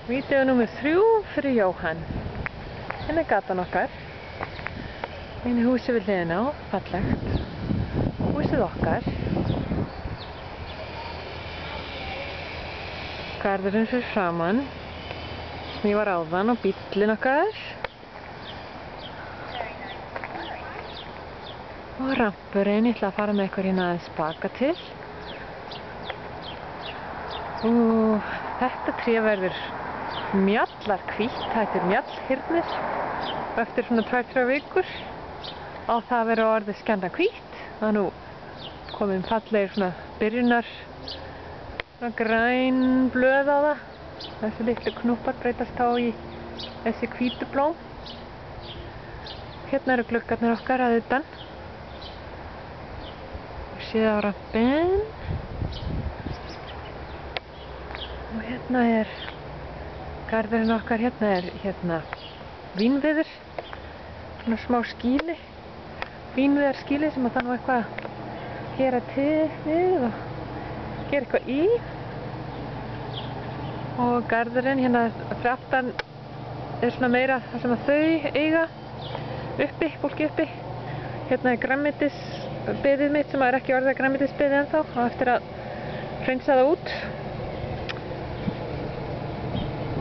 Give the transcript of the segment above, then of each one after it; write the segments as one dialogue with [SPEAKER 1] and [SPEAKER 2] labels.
[SPEAKER 1] Vídeó númer 3 fyrir Jóhann. Hérna er gatan okkar. Einu húsi við hliðina á, fallegt. Húsið okkar. Garðurinn fyrir framan, sem ég var áðan, og bíllinn okkar. Og rampurinn, ég ætla að fara með ykkur hérna aðeins baka til. Og þetta tré verður mjallarhvítt, þetta er mjallhyrnir. Og eftir svona 2-3 vikur á það verður orðið skjannahvítt. Það er nú komin fallegir svona byrjunar svona græn blöð á það. Þessi litlu knúpar breytast þá í þessi hvítu blóm. Hérna eru gluggarnir okkar að utan. Og séð á rampinn. Og hérna er garðurinn okkar, hérna er vínviður, svona smá skýli, vínviðarskýli sem að það nú eitthvað að gera til við og gera eitthvað í. Og garðurinn hérna fyrir aftan er svona meira það sem að þau eiga uppi, fólki uppi. Hérna er grænmetisbeðið mitt sem er ekki orðið grænmetisbeðið ennþá og eftir að hreinsa það út.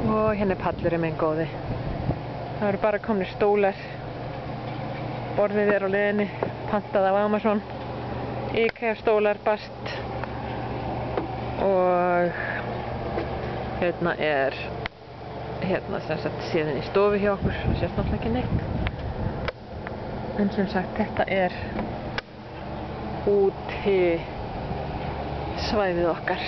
[SPEAKER 1] Og hérna er pallurinn minn góði. Það eru bara komnir stólar. Borðið er á leiðinni, pantað af Amazon. IKEA stólar, bast. Og hérna er sem sagt síðan í stofu hjá okkur. Það sést náttúrulega ekki neitt. En sem sagt þetta er úti svæðið okkar.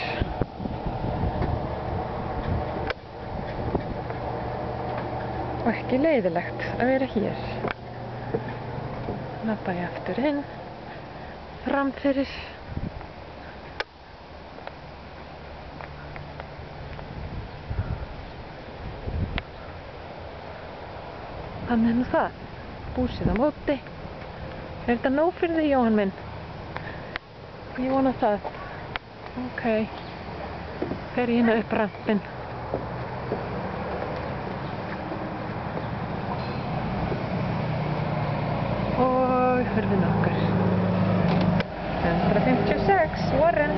[SPEAKER 1] Og ekki leiðilegt að vera hér. Labba ég aftur inn, fram fyrir. Þannig er nú það. Húsið á móti. Er þetta nóg fyrir þig, Jóhann minn? Ég vona það. Ok. Fer ég hérna upp rampinn. Og hurðin okkar. 156, Warren.